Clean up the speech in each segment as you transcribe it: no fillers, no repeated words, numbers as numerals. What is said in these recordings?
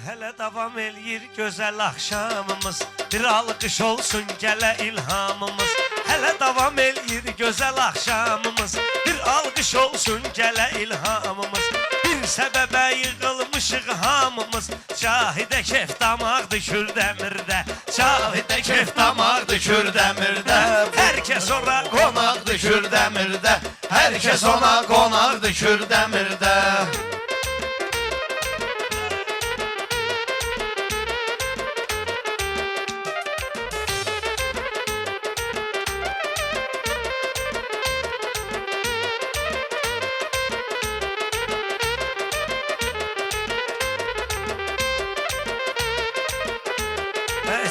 Hələ davam eləyir gözəl axşamımız, bir alqış olsun gələ ilhamımız. Hələ davam eləyir gözəl axşamımız, bir alqış olsun gələ ilhamımız. Bir səbəbə yığılmışıq hamımız, Cahidə kef damaq düşür dəmirdə, Cahidə kef damaq düşür dəmirdə. Hər kəs ora qonaq düşür dəmirdə, hər kəs ona qonaq düşür dəmirdə.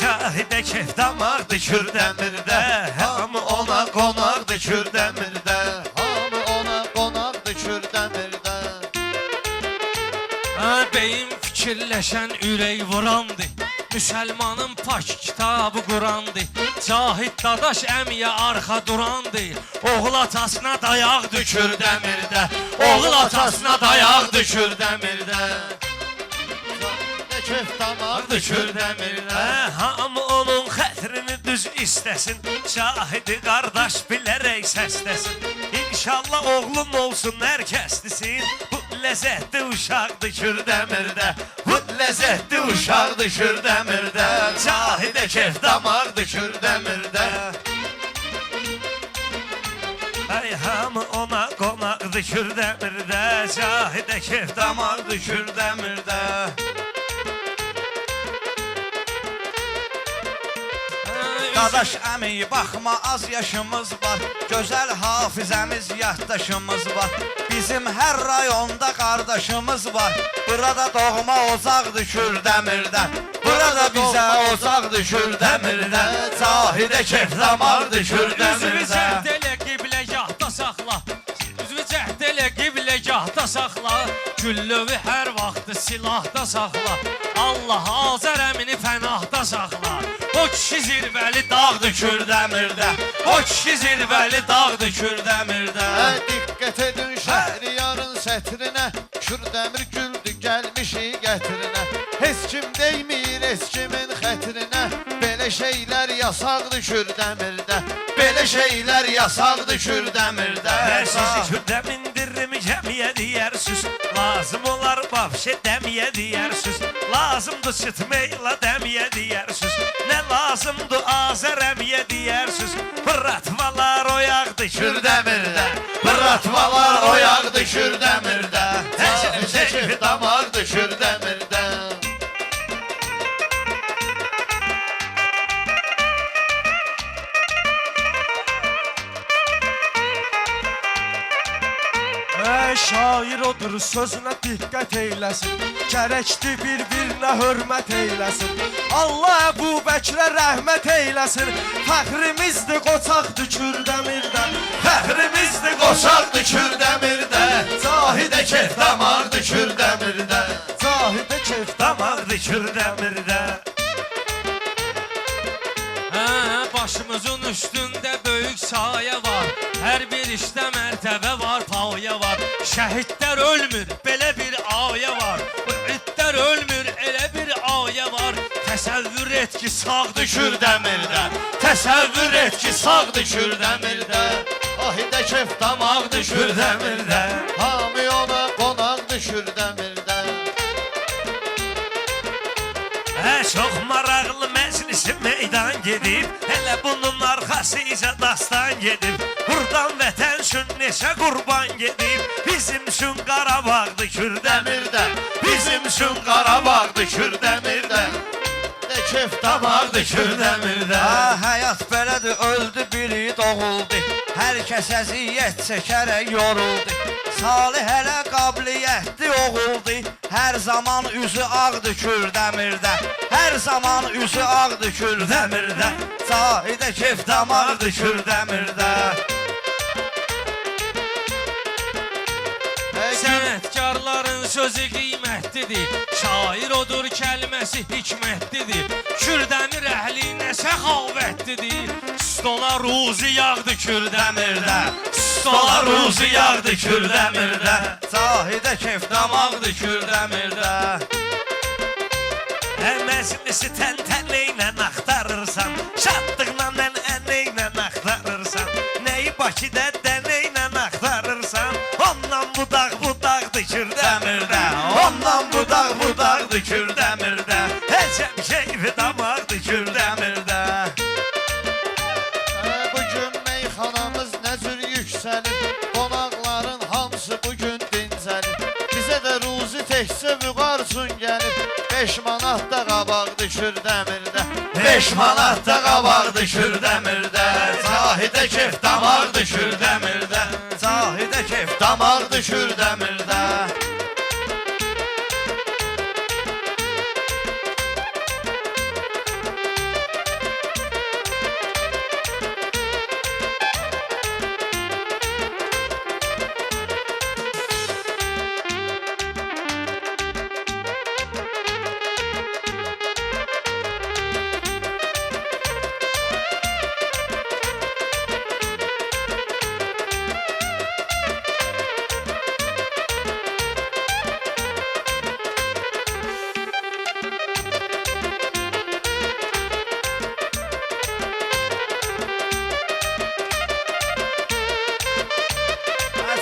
Cahidə kef damaq düşür dəmirdə, hamı ona qonaq düşür dəmirdə, hamı ona qonaq düşür dəmirdə. Beyin fikirləşən ürək vurandı, Müsəlmanın pak kitabı Qurandı. Cahid dadaş əmiyə arxa durandı, oğul atasına dayaq düşür dəmirdə, oğul atasına dayaq düşür dəmirdə. Kef damaq Düşür dəmirdə. Hamı onun xətrini düz istəsin, Cahidi qardaş bilərək səsləsin. İnşallah oğlun olsun hər kəslisin, bu ləzzətli uşaq düşür dəmirdə, bu ləzzətli uşaq düşür dəmirdə. Cahidə kef damaq düşür dəmirdə. Ay hamı ona qonaq düşür dəmirdə, Cahidə kef damaq düşür dəmirdə. Dadaş əmi baxma az yaşımız var, gözəl hafizəmiz yaddaşımız var. Bizim hər rayonda qardaşımız var, burada doğma ocaq düşür dəmirdə, burada bizə ocaq düşür dəmirdə. Cahidə kef damaq düşür Üzvü dəmirdə. cəhd elə qibləgahda saxla, üzvü cəhd elə qibləgahda saxla, Güllövü hər vaxtı silahda saxla, Allah Azər əmini pənahda saxla. O kişi zirvəli dağ düşür dəmirdə, o kişi zirvəli dağ düşür dəmirdə. Diqqət edin Şəhriyarın sətrinə, Kürdəmir güldü gəlmişi gətrinə. Heç kim deymir heç kimin xətrinə, belə şeylər yasaq düşür dəmirdə, belə şeylər yasaq düşür dəmirdə. Sizi kürdəmindirim cəmiyə deyərsiniz, lazım olar vəbşə dəmiyə deyərsiniz, lazımdır çıtmeyla dəmiyə deyərsiniz, nə lazımdır Azərəmiyə deyərsiniz. Bıratmalar oyaq düşür dəmirdə, Bıratmalar oyaq düşür dəmirdə, Çəkif damaq düşür dəmirdə. Şair odur sözünə diqqət eyləsin, gərəkdir bir-birinə hörmət eyləsin. Allah Əbu Bəkrə rəhmət eyləsin, fəxrimizdir qoçaqdır Kürdəmirdə, Fəxrimizdir qoçaqdır Kürdəmirdə, Cahidə kef damaq düşür dəmirdə. Cahidə kef damaq düşür dəmirdə. Başımızın üstündə böyük sayə var, hər bir işdə mərtəbə var, paya var. Şəhidlər ölmür, belə bir ayə var, müridlər ölmür, elə bir ayə var. Təsəvvür et ki sağ düşür dəmirdə, təsəvvür et ki sağ düşür dəmirdə. Cahidə kef damaq düşür dəmirdə, hamı ona qonaq düşür dəmirdə. Çox maraqlı məclisi meydan gedib, hələ bunun arxasıca dastan gedib. Buradan vətən üçün neçə qurban gedib, bizim üçün Qarabağdır Kürdəmirdə, bizim üçün Qarabağdır Kürdəmirdə. Kef Damaq düşür dəmirdə. Həyat belədir, öldü biri doğuldu, hər kəs əziyyət çəkərək yoruldu. Salih hələ qabiliyyətli oğuldu, hər zaman üzü ağdır Kürdəmirdə, hər zaman üzü ağdır Kürdəmirdə. Cahidə kef damaq düşür dəmirdə. Sənətkarların sözü qiymətlidir, şair odur kəlməsi hikmətlidir. Kürdəmir əhlinə səxavətlidir, stola ruzi yağdı Kürdəmirdə, stola ruzi yağdı Kürdəmirdə. Cahidə kef damaq düşür dəmirdə. məclisi təntənəynə axtarırsan, şadlıqla ənəynə axtarırsan, nəyi Bakıda dənəynə axtarırsan, ondan budaq Kürdəmirdə, ondan budaq Kürdəmirdə, həcəm keyfi damaqdı Kürdəmirdə. Bugün meyxanamız nə cür yüksəlir, qonaqların hamısı bugün dincəlir. Bizə də ruzi təkcə vüqarçun gəlir, 5 manat da qabaqdı Kürdəmirdə, 5 manat da qabaqdı Kürdəmirdə, Zahidə kef damaqdı Kürdəmirdə, Zahidə kef damaqdı Kürdəmirdə.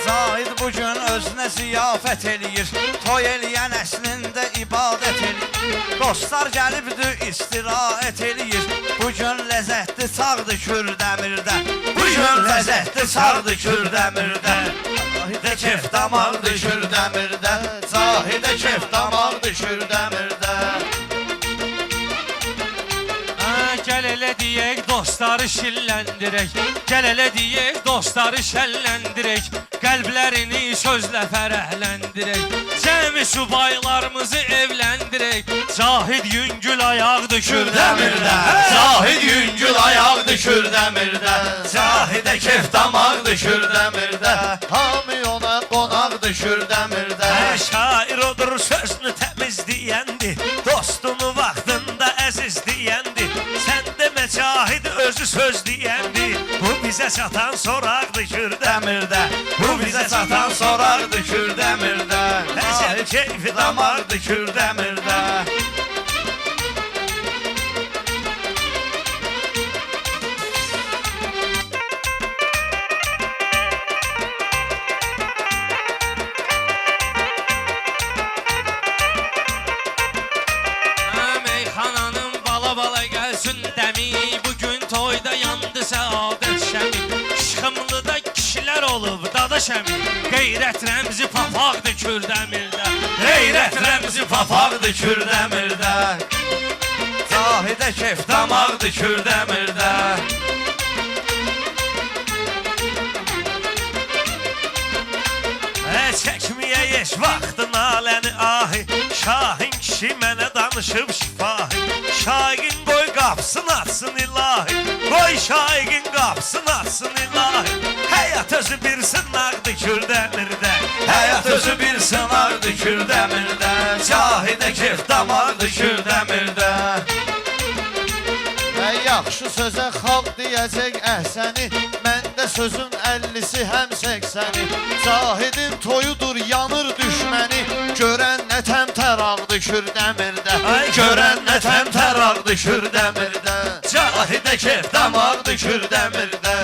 Zahid bugün özünə ziyafət eləyir, toy eləyən əslində ibadət eləyir. Dostlar gəlibdir istirahət eləyir, bugün ləzzətli çağdı Kürdəmirdə, bugün ləzzətli çağdı Kürdəmirdə. Zahidə kef damaqdı Kürdəmirdə, Zahidə kef damaqdı Kürdəmirdə. Gəl elə deyək dostları şilləndirək, gəl elə deyək dostları şəlləndirək, qəlblərini sözlə fərəhləndirək, cəmi subaylarımızı evləndirək. Zahid yüngül ayaqdı Kürdəmirdə, Zahid yüngül ayaqdı Kürdəmirdə, Zahidə kef damaqdı Kürdəmirdə, hamı ona qonaqdı Kürdəmirdə. Şair odur sözünü təmiz deyəndi, dostunu vaxtında əziz deyəndi, sən demə Cahid özü söz deyəndi, bu bizə çatan soraqdı Kürdəmirdə, bu bizə çatan soraqdı Kürdəmirdə, Həcəm keyfi damaqdı Kürdəmirdə. Meyxananın bala gəlsin dəmi, bugün toyda yandı səadət şəmi. Şıxımlıda kişilər olub dada şəmi, qeyrət rəmzi papaqdı Kürdəmirdə, Qeyrət rəmzi papaqdı Kürdəmirdə, Zahidə kef damaqdı Kürdəmirdə. Çəkməyə yeş vaxtı naləni ahi, Şahin kişi mənə danışıb şifahi, Şaiqin qoy qapısını açsın ilahi, qoy şaiqin qapısını açsın ilahi. Həyat özü bir sınaqdı Kürdəmirdə, Həyat özü bir sınaqdı Kürdəmirdə, Zahidə kef damaqdı Kürdəmirdə. Yaxşı sözə xalq deyəcək əhsəni, məndə sözün 50-si həm 80-i. Zahidin toyudur yanır düşməni, görən nə təmtər ağdı Kürdəmirdə, Görən nə təmtər ağdı Kürdəmirdə, Zahidə kef damaqdı Kürdəmirdə.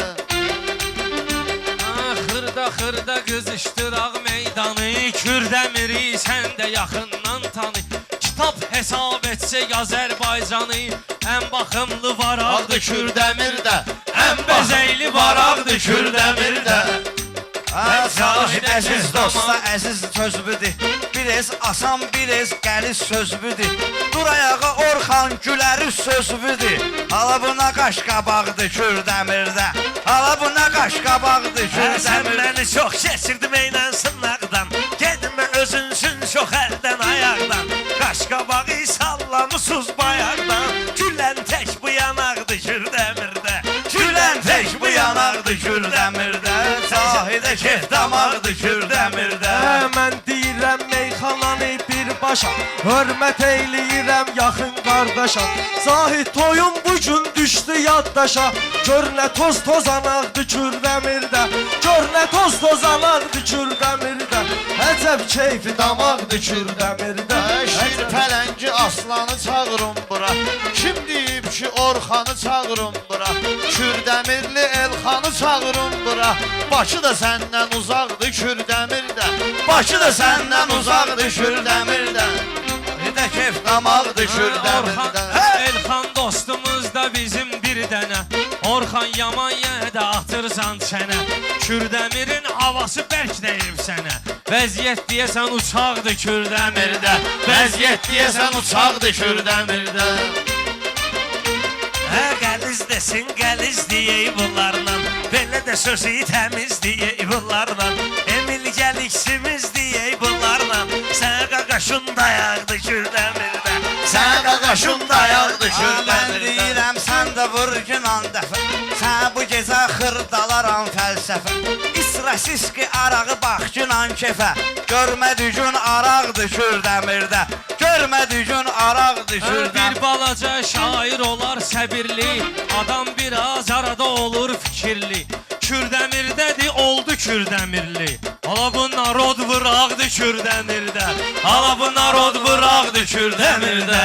Xırda qızışdıraq meydanı, Kürdəmiri sən də yaxından tanı. Kitab hesab etsək Azərbaycanı, ən baxımlı varaqdı Kürdəmirdə, ən bəzəkli varaqdı Kürdəmirdə. Zahid əziz dosta əziz sözbüdür, bir ez asan bir ez qəliz sözbüdür. Dur ayağa Orxan Güləri sözbüdür, hala buna qaş qabaqdı Kürdəmirdə, hala buna qaş qabaqdı Sən Kürdəmirdə. məni çox keçirdim eynən sınaqdan, gedmə özünsün çox əldən ayaqdan, qaş qabağı sallamısız bayaqdan, gülən tək bu yanaqdı Kürdəmirdə, Gülən tək bu yanaqdı Kürdəmirdə, Zahidə kef damaqdı Kürdəmirdə. Mən deyirəm meyxananı birbaşa, hörmət eyləyirəm yaxın qardaşa. Zahid toyun bugün düşdü yaddaşa, gör nə toz tozanaqdı Kürdəmirdə, gör nə toz tozanaqdı Kürdəmirdə. Əcəb keyfi damaqdı Kürdəmirdə. şir pələngi aslan Aslanı çağırın bura. Kim deyib ki Orxanı çağırın bura. Kürdəmirli Elxanı çağırın bura. Bakı da səndən uzaqdır Kürdəmirdə. Bakı da səndən uzaqdır Kürdəmirdə. Bir də kef damaqdır Kürdəmirdə. Orxan, Elxan dostumuz da bizim bir dənə. Orxan yaman yenə də atırsan çənə. Kürdəmirin havası bərk deyib sənə. Vəziyyət deyəsən uçaqdır Kürdəmirdə. Vəziyyət deyəsən uçaqdır Kürdəmirdə. Qəliz desin, qəliz deyək bunlarla. Belə də sözü təmiz deyək bunlarla. Emil gəliksimiz deyək bunlarla. Sənə qaqaşın dayaqdır Kürdəmirdə. Sənə qaqaşın dayaqdır Mən Kürdəmirdə. deyirəm, sən də vur günan dəfə. Sən bu gecə xırdalaram fəlsəfə. İsrəsiz ki arağı bax günan kefə. Görmə düzün araqdır Kürdəmirdə. Görmə düzün araqdır Kürdəmirdə. Bir balaca şair olar səbirli. Adam biraz arada olur fikirli. Kürdəmirdədir oldu Kürdəmirli. Ala bu narod vıraqdır Kürdəmirdə. Ala bu narod vıraqdır Kürdəmirdə.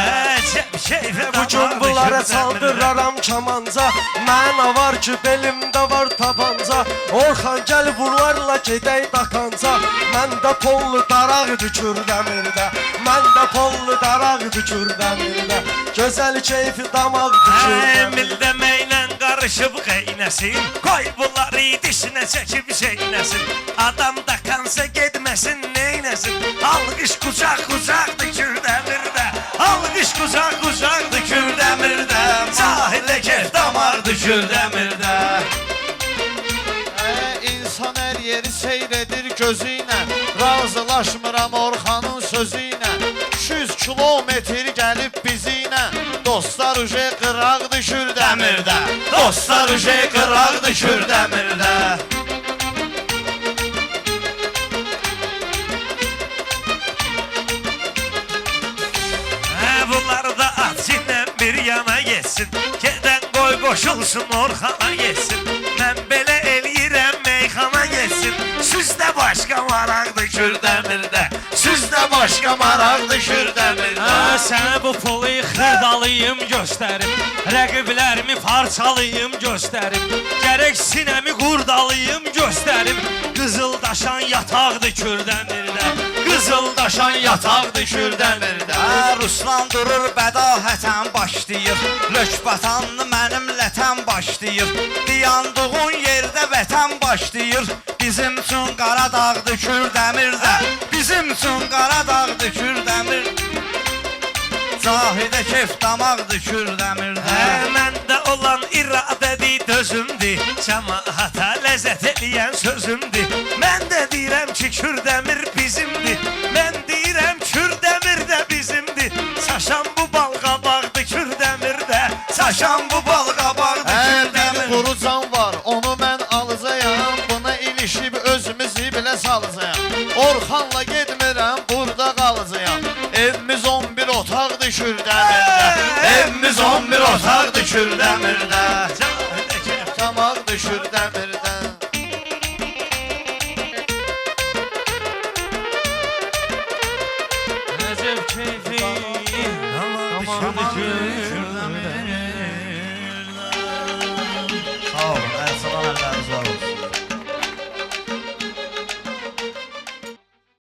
Bu gün bunlara saldıraram kamanca. Mənə var ki belimdə var tapanca. Orxan gəl bunlarla gedək dakanca. Məndə pollu daraqdır Kürdəmirdə. Məndə pollu daraqdır Kürdəmirdə. Gözəl keyfi damaqdır Kürdəmirdə. Emil deməklə qarışıb qeynəsin. Qoy bunları dişinə çəkib şeynəsin. Adam da kansa getməsin neynəsin. Alqış qucaq qucaqdır Kürdəmirdə. Alqış qucaq qucaqdır Kürdəmirdə. Sahilə kef damardır Kürdəmirdə. İnsan hər yeri seyr edir gözü ilə. Razılaşmıram Orxanın sözü ilə. 200 kilometr gəlib bizi ilə. Dostlar uje qıraqdır Kürdəmirdə. Dostlar uje qıraqdır Kürdəmirdə. Bunlar da atçıyla bir yana geçsin. Gedən qoy qoşulsun Orxana geçsin. Mən belə eləyirəm meyxana geçsin. Süzdə başqa maraqdır Kürdəmirdə. Süzdə başqa maraqdır Kürdəmirdə. Sənə bu pulu xırdalayım göstərim. Rəqiblərimi parçalayım göstərim. Gərək sinəmi qurdalayım göstərim. Qızıldaşan yataqdır Kürdəmirdə. Qızıldaşan yataqdır Kürdəmirdə. Ruslan durur bədahətən başlayır. Lökbatanlı mənimlə tən başlayır. Diyandığın yerdə vətən başlayır. Bizim üçün Qaradağdır Kürdəmirdə. Bizim üçün Qaradağdır Kürdəmirdə. Zahidə kef damaqdır Kürdəmirdə. Məndə olan iradədir, dözümdür. Cəmaata ləzzət eləyən sözümdür. Mən də deyirəm ki, Kürdəmir bizimdir. Mən deyirəm Kürdəmir də bizimdir. Saşan bu balqabaqdır Kürdəmirdə. Saşan bu balqabaqdır Bir Kürdəmirdə. quru can var, onu mən alacağam. Buna ilişib özümüzü bilə salacağam. Orxanla getmirəm, burada qalacağam. Evimiz 11 otaqdır Kürdəmirdə. Evimiz 11 otaqdır Kürdəmirdə.